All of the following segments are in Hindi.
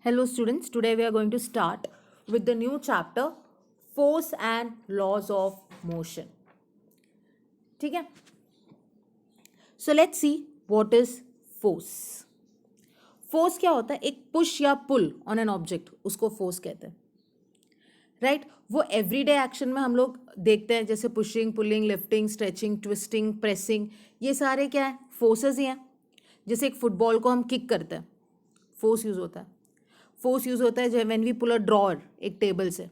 Hello students, today we are going to start with the new chapter Force and Laws of Motion. ठीक है? So let's see what is force. Force क्या होता है? एक पुश या पुल ऑन एन ऑब्जेक्ट, उसको फोर्स कहते हैं. राइट वो एवरीडे एक्शन में हम लोग देखते हैं, जैसे pushing, pulling, lifting, stretching, twisting, pressing, ये सारे क्या है? फोर्सेस ही हैं. जैसे एक फुटबॉल को हम किक करते हैं, फोर्स यूज होता है. फोर्स यूज होता है when we pull a drawer एक टेबल से,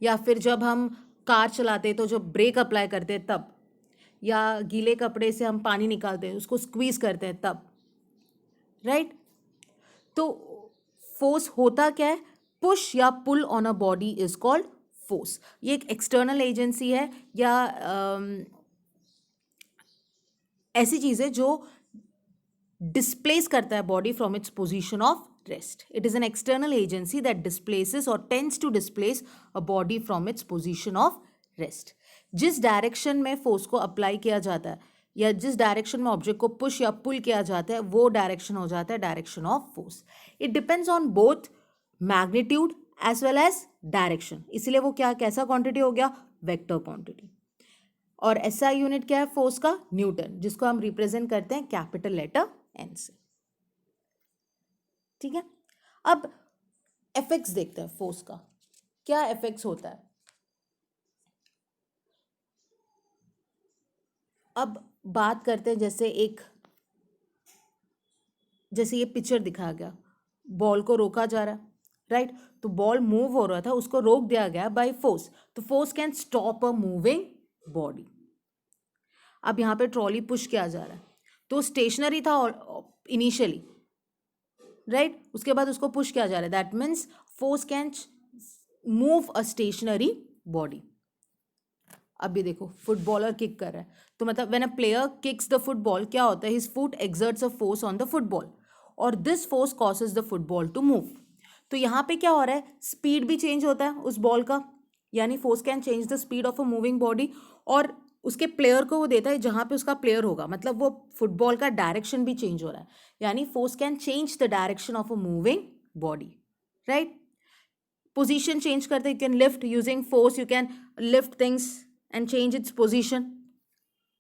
या फिर जब हम कार चलाते हैं तो जब ब्रेक अप्लाई करते हैं तब, या गीले कपड़े से हम पानी निकालते हैं उसको स्क्वीज करते हैं तब. राइट तो फोर्स होता क्या है? पुश या pull on a body is called force. ये एक एक्सटर्नल एजेंसी है या ऐसी चीज है जो डिस्प्लेस करता है body from its position of rest. It is an external agency that displaces और tends to displace a body from its position of rest. जिस डायरेक्शन में फोर्स को अप्लाई किया जाता है या जिस डायरेक्शन में ऑब्जेक्ट को पुश या पुल किया जाता है वो डायरेक्शन हो जाता है direction of force. It depends on both magnitude as well as direction. इसलिए वो क्या, कैसा क्वांटिटी हो गया? Vector quantity. और एसआई यूनिट क्या है फोर्स का? न्यूटन, जिसको हम रिप्रेजेंट करते हैं कैपिटल लेटर एन से. ठीक है, अब एफेक्ट्स देखते हैं फोर्स का. क्या एफेक्ट्स होता है? अब बात करते हैं, जैसे ये पिक्चर दिखाया गया, बॉल को रोका जा रहा है. राइट तो बॉल मूव हो रहा था, उसको रोक दिया गया बाय फोर्स. तो force can stop a moving body. अब यहाँ पे ट्रॉली पुश किया जा रहा है तो स्टेशनरी था इनिशियली. राइट उसके बाद उसको पुश किया जा रहा है. That means force can move a stationary body. अब ये देखो, फुटबॉलर किक कर रहा है तो मतलब when a player kicks the football, क्या होता है? His foot exerts a force on the football और this force causes the football to move. तो यहाँ पे क्या हो रहा है? स्पीड भी चेंज होता है उस बॉल का, यानी force can change the speed of a moving body. और उसके प्लेयर को वो देता है जहाँ पे उसका प्लेयर होगा, मतलब वो फुटबॉल का डायरेक्शन भी चेंज हो रहा है. यानी force can change the direction of a moving body. Right position change करते, you can lift using force, you can lift things and change its position.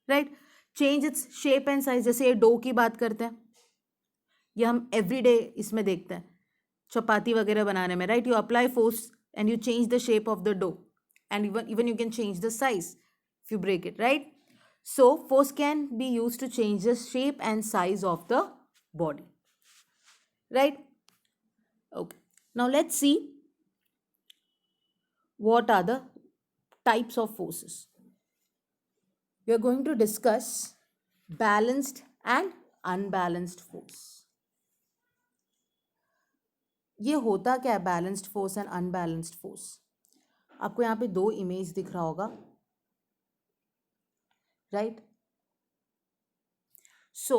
Right change its shape and size. जैसे ये डो की बात करते हैं, ये हम एवरीडे इसमें देखते हैं चपाती वगैरह बनाने में. Right you apply force and you change the shape of the dough and even you can change the size if you break it. Right so force can be used to change the shape and size of the body. Right okay, now let's see what are the types of forces. We are going to discuss balanced and unbalanced force. ये होता क्या है balanced force and unbalanced force? आपको यहाँ पे दो इमेज दिख रहा होगा. राइट सो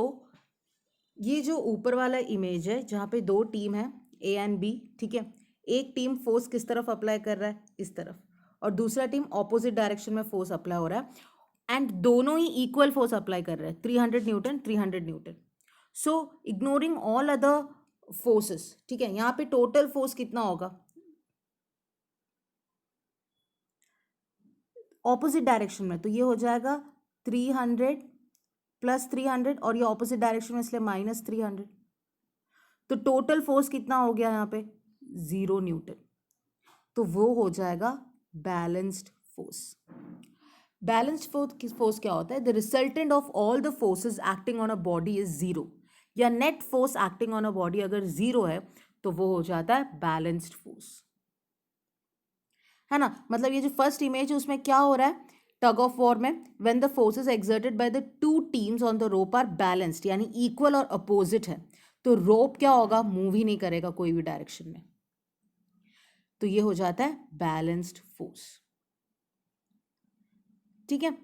ये जो ऊपर वाला इमेज है जहाँ पे दो टीम है ए एंड बी. ठीक है, एक टीम फोर्स किस तरफ अप्लाई कर रहा है? इस तरफ. और दूसरा टीम ऑपोजिट डायरेक्शन में फोर्स अप्लाई हो रहा है एंड दोनों ही इक्वल फोर्स अप्लाई कर रहे हैं, 300 न्यूटन 300 न्यूटन. सो इग्नोरिंग ऑल अदर फोर्सेस. ठीक है, यहाँ पे टोटल फोर्स कितना होगा ऑपोजिट डायरेक्शन में? तो ये हो जाएगा 300 प्लस 300 और ये ऑपोजिट डायरेक्शन में इसलिए माइनस 300. तो टोटल फोर्स कितना हो गया यहाँ पे? 0 न्यूटन. तो वो हो जाएगा बैलेंस्ड फोर्स. बैलेंस्ड फोर्स क्या होता है? The resultant of all the forces acting on a body is 0. या net force acting on a body अगर 0 है तो वो हो जाता है बैलेंस्ड फोर्स. है ना? मतलब ये जो फर्स्ट इमेज है उसमें क्या हो रहा है टग ऑफ वॉर में? When the forces exerted by the two teams on the rope are balanced, यानी इक्वल और अपोजिट है, तो रोप क्या होगा? मूव ही नहीं करेगा कोई भी डायरेक्शन में. तो ये हो जाता है बैलेंस्ड फोर्स. ठीक है,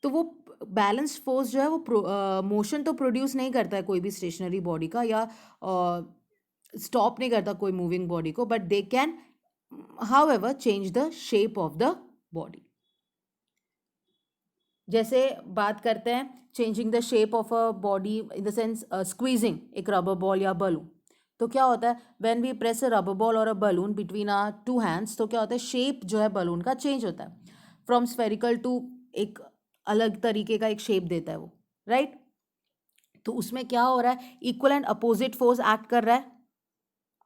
तो वो बैलेंस्ड फोर्स जो है वो मोशन तो प्रोड्यूस नहीं करता है कोई भी स्टेशनरी बॉडी का, या स्टॉप नहीं करता कोई मूविंग बॉडी को, but they can however change the shape of the body. जैसे बात करते हैं changing the shape of a body in the sense squeezing एक रबर बॉल या बलून, तो क्या होता है, when we press a rubber ball और a balloon between our two hands, तो क्या होता है, शेप जो है बलून का चेंज होता है, फ्रॉम स्फेरिकल टू एक अलग तरीके का एक शेप देता है वो, राइट। तो उसमें क्या हो रहा है, equal and opposite force act कर रहा है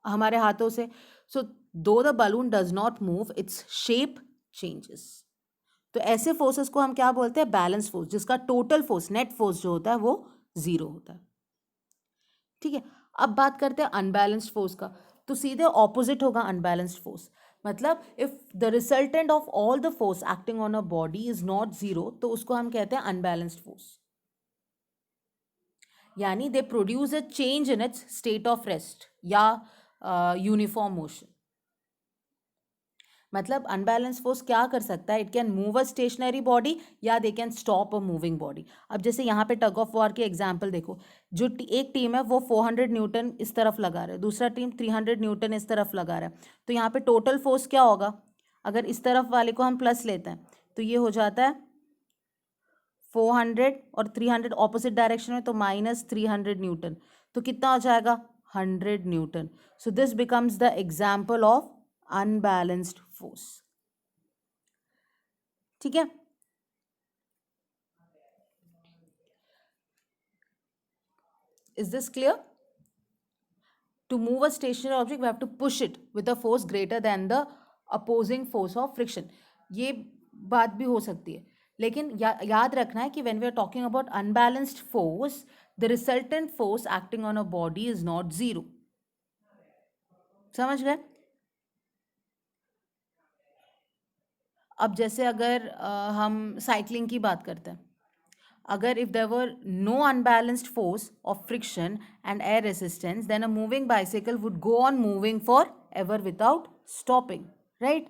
हमारे हाथों से। सो दो the balloon does not move, its shape changes. तो ऐसे फोर्सेस को हम क्या बोलते हैं, बैलेंस फोर्स, जिसका टोटल फोर्स, नेट फोर्स जो होता है वो 0 होता है। ठीक है, अब बात करते हैं अनबैलेंस्ड फोर्स का। तो सीधे ऑपोजिट होगा अनबैलेंस्ड फोर्स। मतलब if the resultant of all the force acting on a body is not 0, तो उसको हम कहते हैं अनबैलेंस्ड फोर्स। यानी they produce a change in its state of rest या यूनिफॉर्म मोशन। मतलब अनबैलेंस फोर्स क्या कर सकता है, it can move a stationary body या they can stop a moving body. अब जैसे यहाँ पे टग ऑफ वॉर के एग्जांपल देखो, जो एक टीम है वो 400 न्यूटन इस तरफ लगा रहा है, दूसरा टीम 300 न्यूटन इस तरफ लगा रहा है, तो यहाँ पे टोटल फोर्स क्या होगा, अगर इस तरफ वाले को हम प्लस लेते हैं तो ये हो जाता है 400 और 300 ऑपोजिट डायरेक्शन में, तो -300 न्यूटन, तो कितना हो जाएगा 100 Newton. So this becomes the example of unbalanced force. ठीक है, is this clear? To move a stationary object, we have to push it with a force greater than the opposing force of friction. ये बात भी हो सकती है, लेकिन याद रखना है कि when we are talking about unbalanced force, the resultant force acting on a body is not 0. समझ गए? अब जैसे अगर हम साइकिलिंग की बात करते हैं, अगर if there were no unbalanced force of friction and air resistance, then a moving bicycle would go on moving forever without stopping, right?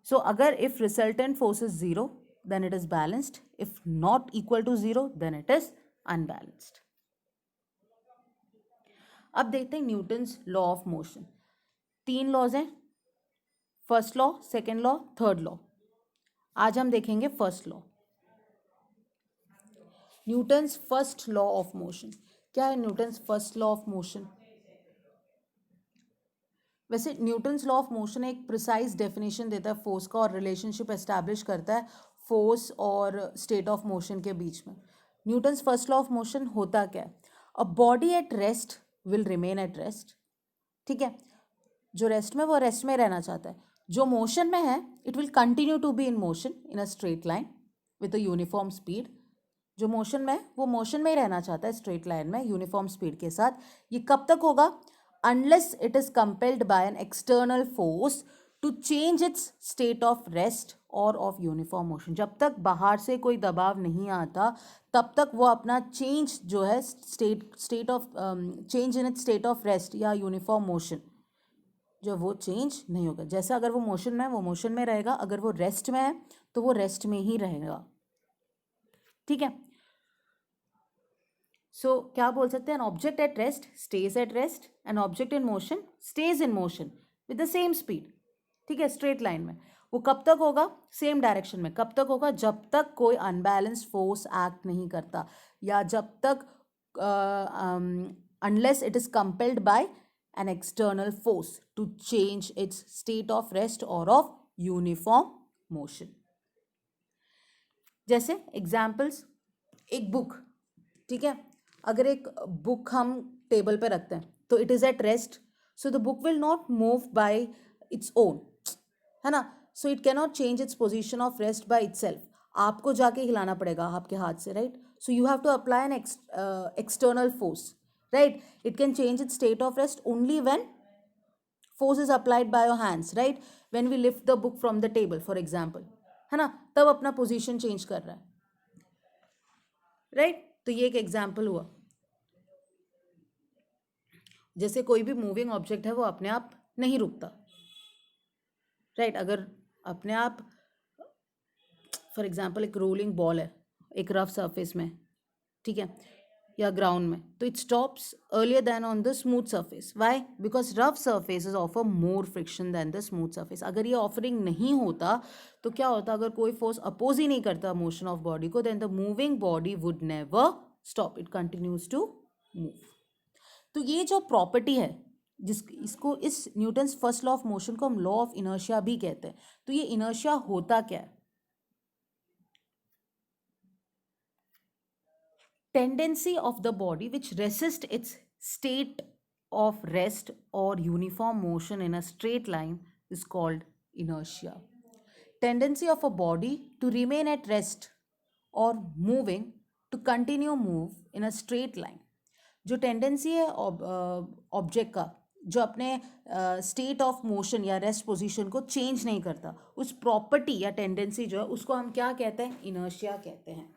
So agar if resultant force is 0, then it is balanced. If not equal to 0, then it is unbalanced. अब देखते हैं Newton's law of motion. 3 laws हैं, first law, second law, third law. आज हम देखेंगे first law, Newton's first law of motion. क्या है Newton's first law of motion? वैसे न्यूटन्स लॉ ऑफ मोशन एक प्रिसाइज डेफिनेशन देता है फोर्स का और रिलेशनशिप एस्टैब्लिश करता है फोर्स और स्टेट ऑफ मोशन के बीच में। Newton's first law of motion होता क्या है, अ body at rest will remain at rest. ठीक है, जो रेस्ट में वो रेस्ट में रहना चाहता है, जो मोशन में है it will continue to be in motion in a straight line with a uniform speed. जो मोशन में है वो मोशन में ही रहना चाहता है स्ट्रेट लाइन में यूनिफॉर्म स्पीड के साथ। ये कब तक होगा, unless it is compelled by an external force to change its state of rest or of uniform motion। जब तक बाहर से कोई दबाव नहीं आता तब तक वो अपना चेंज जो है state of change in its state of rest या यूनिफॉर्म मोशन, जो वो चेंज नहीं होगा। जैसे अगर वो मोशन में है वो मोशन में रहेगा, अगर वो रेस्ट में है तो वो रेस्ट में ही रहेगा। ठीक है, सो क्या बोल सकते हैं, an object at rest stage at rest, an object in motion stage in motion with the same speed. ठीक है, स्ट्रेट लाइन में। वो कब तक होगा, सेम डायरेक्शन में। कब तक होगा, जब तक कोई अनबैलेंस्ड फोर्स एक्ट नहीं करता, या जब तक unless it is compelled by an external force to change its state of rest और ऑफ यूनिफॉर्म मोशन। जैसे एग्जाम्पल्स, एक बुक, ठीक है, अगर एक बुक हम टेबल पे रखते हैं तो it is at rest, so the book will not move by its own, है ना। So it can not change its position of rest by itself, आपको जाके हिलाना पड़ेगा आपके हाथ से, right. So you have to apply an external force, right. It can change its state of rest only when force is applied by your hands, right, when we lift the book from the table for example, है ना, तब अपना पोजीशन चेंज कर रहा है, राइट। तो ये एक एग्जाम्पल हुआ। जैसे कोई भी मूविंग ऑब्जेक्ट है वो अपने आप नहीं रुकता, राइट। अगर अपने आप फॉर एग्जांपल एक रोलिंग बॉल है एक रफ सरफेस में, ठीक है, या ग्राउंड में, तो it stops earlier than on the smooth surface. Why? Because rough surfaces offer more friction than the smooth surface. अगर ये ऑफरिंग नहीं होता तो क्या होता, अगर कोई फोर्स अपोज ही नहीं करता मोशन ऑफ बॉडी को, then the moving body would never stop, it continues to move. तो ये जो प्रॉपर्टी है जिस इसको इस Newton's first law of motion को हम लॉ ऑफ इनर्शिया भी कहते हैं। तो ये इनर्शिया होता क्या है? Tendency of the body which resist its state of rest or uniform motion in a straight line is called inertia. Tendency of a body to remain at rest or moving to continue move in a straight line. जो टेंडेंसी है ऑब्जेक्ट का जो अपने स्टेट ऑफ मोशन या रेस्ट पोजीशन को चेंज नहीं करता, उस प्रॉपर्टी या टेंडेंसी जो है उसको हम क्या कहते हैं? इनर्शिया कहते हैं।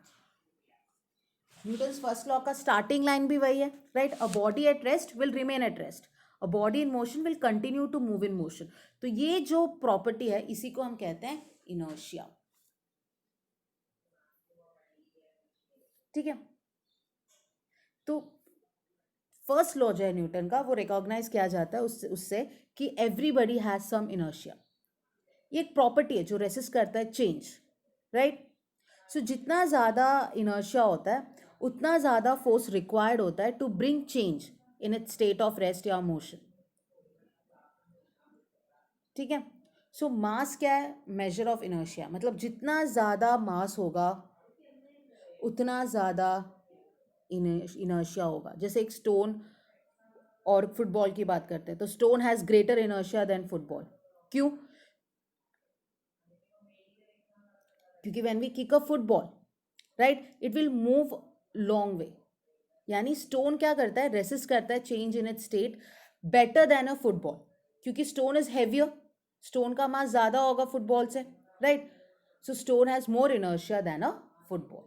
न्यूटन्स फर्स्ट लॉ का स्टार्टिंग लाइन भी वही है, right? A body at rest will remain at rest, a body in motion will continue to move in motion. तो ये जो प्रॉपर्टी है इसी को हम कहते हैं इनर्शिया। ठीक है, तो फर्स्ट लॉ जो है न्यूटन का वो रिकॉग्नाइज किया जाता है उससे कि एवरीबडी हैज सम इनर्शिया। ये एक प्रॉपर्टी है जो रेसिस्ट करता है चेंज, राइट? सो जितना ज़्यादा इनर्शिया होता है उतना ज़्यादा फोर्स रिक्वायर्ड होता है to bring change in its state of rest या मोशन। ठीक है, सो मास क्या है? Measure of inertia. मतलब जितना ज़्यादा मास होगा उतना ज़्यादा इनर्शिया होगा। जैसे एक स्टोन और फुटबॉल की बात करते हैं तो stone has greater inertia than football. क्यों? क्योंकि when we kick a football, right, it will move long way. यानी स्टोन क्या करता है? रेसिस्ट करता है change in its state better than a football, क्योंकि स्टोन इज हैवियर, स्टोन का मास ज़्यादा होगा फुटबॉल से, right? So stone has more inertia than a football.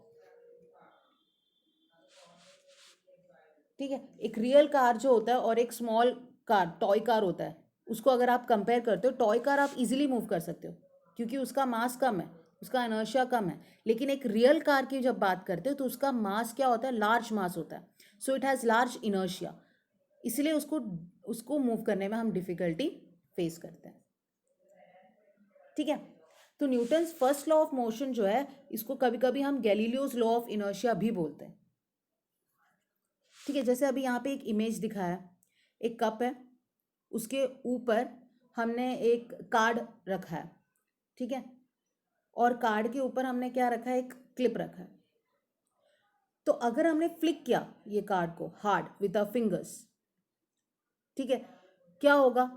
ठीक है, एक रियल कार जो होता है और एक स्मॉल कार, टॉय कार होता है, उसको अगर आप कंपेयर करते हो, टॉय कार आप इजीली मूव कर सकते हो क्योंकि उसका मास कम है, उसका इनर्शिया कम है। लेकिन एक रियल कार की जब बात करते हो तो उसका मास क्या होता है? लार्ज मास होता है। So it has large inertia, इसलिए उसको उसको मूव करने में हम डिफिकल्टी फेस करते हैं। ठीक है, तो Newton's first law of motion जो है इसको कभी कभी हम गैलीलियोज लॉ ऑफ इनर्शिया भी बोलते हैं। ठीक है, जैसे अभी यहाँ पे एक इमेज दिखाया, एक कप है, उसके ऊपर हमने एक कार्ड रखा है। ठीक है, और कार्ड के ऊपर हमने क्या रखा है? एक क्लिप रखा है। तो अगर हमने फ्लिक किया ये कार्ड को हार्ड विद आवर फिंगर्स, ठीक है, क्या होगा?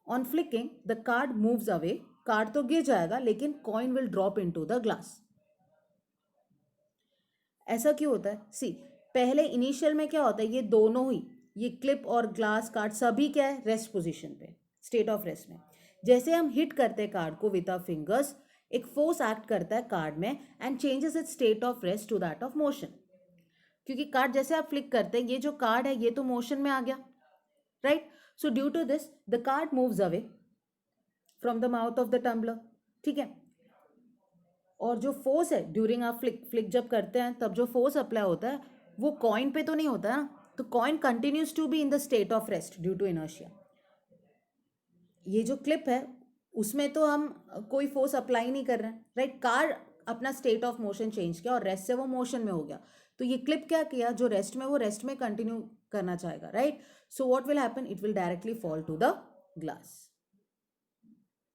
On flicking the card moves away, card तो गिर जाएगा लेकिन coin will drop into the glass. ऐसा क्यों होता है? सी, पहले इनिशियल में क्या होता है? ये दोनों ही, ये क्लिप और ग्लास कार्ड सभी क्या है? रेस्ट पोजीशन पे, स्टेट ऑफ रेस्ट में। जैसे हम हिट करते हैं कार्ड को विद आवर फिंगर्स, एक फोर्स एक्ट करता है कार्ड में and changes its state of rest to that of motion. क्योंकि कार्ड जैसे आप फ्लिक करते हैं, ये जो कार्ड है ये तो मोशन में आ गया, right? So due to this the card moves away from the mouth of the tumbler. ठीक है, और जो फोर्स है ड्यूरिंग आप फ्लिक जब करते हैं तब जो फोर्स अप्लाई होता है वो कॉइन पे तो नहीं होता है ना, तो coin continues to be in the state of rest due to inertia. ये जो क्लिप है उसमें तो हम कोई फोर्स अप्लाई नहीं कर रहे हैं, राइट? कार अपना स्टेट ऑफ मोशन चेंज किया और रेस्ट से वो मोशन में हो गया। तो ये क्लिप क्या किया? जो रेस्ट में, वो रेस्ट में कंटिन्यू करना चाहेगा, right? So what will happen? It will directly fall to the glass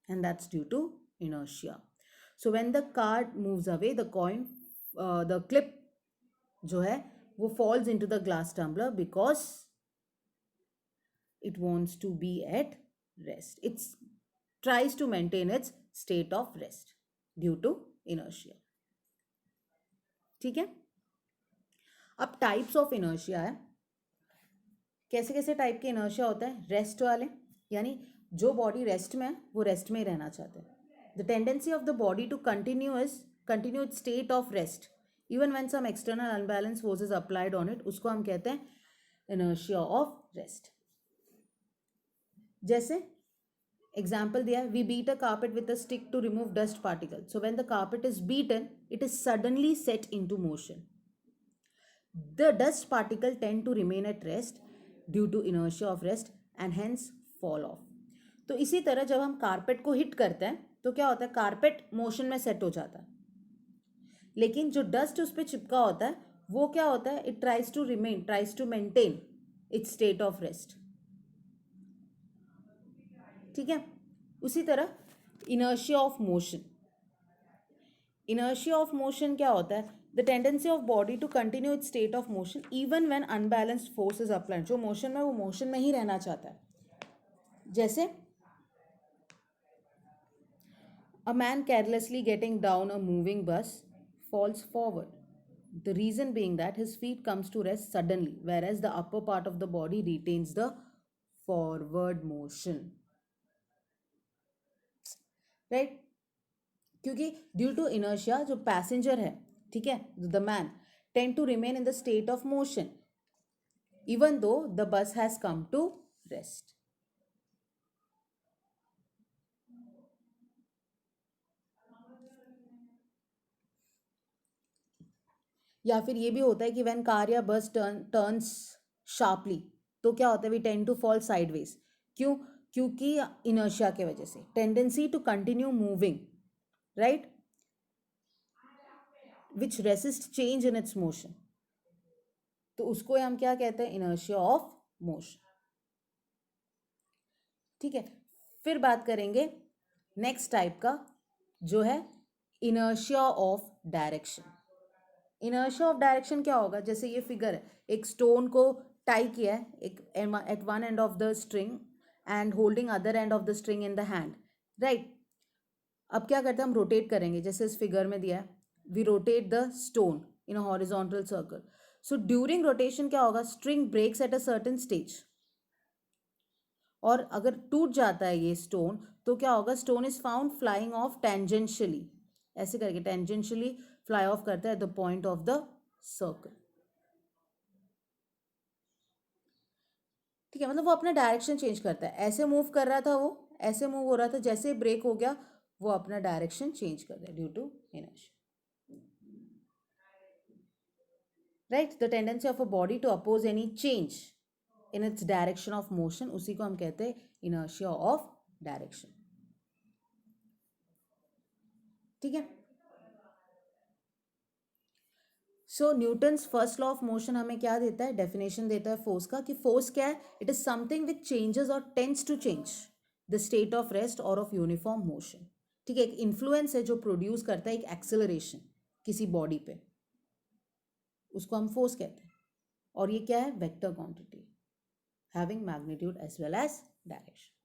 and that's due to inertia. So when the card moves away, the coin, the clip जो है वो falls into the glass tumbler because it wants to be at rest. It tries to maintain its state of rest due to inertia. ठीक है, अब टाइप्स ऑफ इनर्शिया है। कैसे कैसे टाइप के इनर्शिया होता है? रेस्ट वाले, यानी जो बॉडी रेस्ट में है वो रेस्ट में ही रहना चाहते हैं। The tendency of the body to continue its state of rest even when some external unbalanced force is applied on it, उसको हम कहते हैं inertia of rest. जैसे एग्जाम्पल दिया है, we beat a carpet with a stick to remove dust particles. So when the carpet is beaten, it is suddenly set into motion. The dust particle tend to remain at rest due to inertia of rest and hence fall off. तो इसी तरह जब हम कारपेट को हिट करते हैं तो क्या होता है? कारपेट मोशन में सेट हो जाता है, लेकिन जो डस्ट उस पर चिपका होता है वो क्या होता है? It tries to maintain its state of rest. ठीक है, उसी तरह inertia of motion. Inertia of motion क्या होता है? The tendency of body to continue its state of motion even when unbalanced force is applied. जो मोशन में, वो मोशन में ही रहना चाहता है। जैसे a man carelessly getting down a moving bus falls forward, the reason being that his feet comes to rest suddenly, whereas the upper part of the body retains the forward motion, right? क्योंकि ड्यू टू इनर्शिया जो पैसेंजर है, ठीक है, the man tend to remain in the state of motion even though the bus has come to rest. या फिर ये भी होता है कि व्हेन कार या बस टर्न्स शार्पली, तो क्या होता है? We tend to fall sideways. क्यों? क्योंकि इनर्शिया के वजह से, tendency to continue moving, right, which resist change in its motion. तो उसको हम क्या कहते हैं? Inertia of motion. ठीक है, फिर बात करेंगे नेक्स्ट टाइप का, जो है inertia of direction. Inertia of direction क्या होगा? जैसे ये फिगर है, एक स्टोन को टाई किया है एक at one end of the string and holding other end of the string in the hand, right. अब क्या करते हैं? हम रोटेट करेंगे, जैसे इस फिगर में दिया है, we rotate the stone in a horizontal circle. So during rotation क्या होगा? String breaks at a certain stage, और अगर टूट जाता है ये स्टोन, तो क्या होगा? Stone is found flying of tangentially, ऐसे करके टेंजेंशियली फ्लाई ऑफ करता है at the point of the circle. ठीक है, मतलब वो अपना डायरेक्शन चेंज करता है। ऐसे मूव कर रहा था वो, ऐसे मूव हो रहा था, जैसे ब्रेक हो गया वो अपना डायरेक्शन चेंज कर दिया due to inertia, right. The tendency of a body to oppose any change in its direction of motion, उसी को हम कहते हैं इनर्शिया ऑफ डायरेक्शन। ठीक है, so Newton's first law of motion हमें क्या देता है? डेफिनेशन देता है फोर्स का, कि फोर्स क्या है? It is something which changes और tends to change the state of rest और ऑफ यूनिफॉर्म मोशन। ठीक है, एक इन्फ्लुएंस है जो प्रोड्यूस करता है एक एक्सेलरेशन किसी बॉडी पे, उसको हम फोर्स कहते हैं। और ये क्या है? Vector quantity having magnitude as well as direction.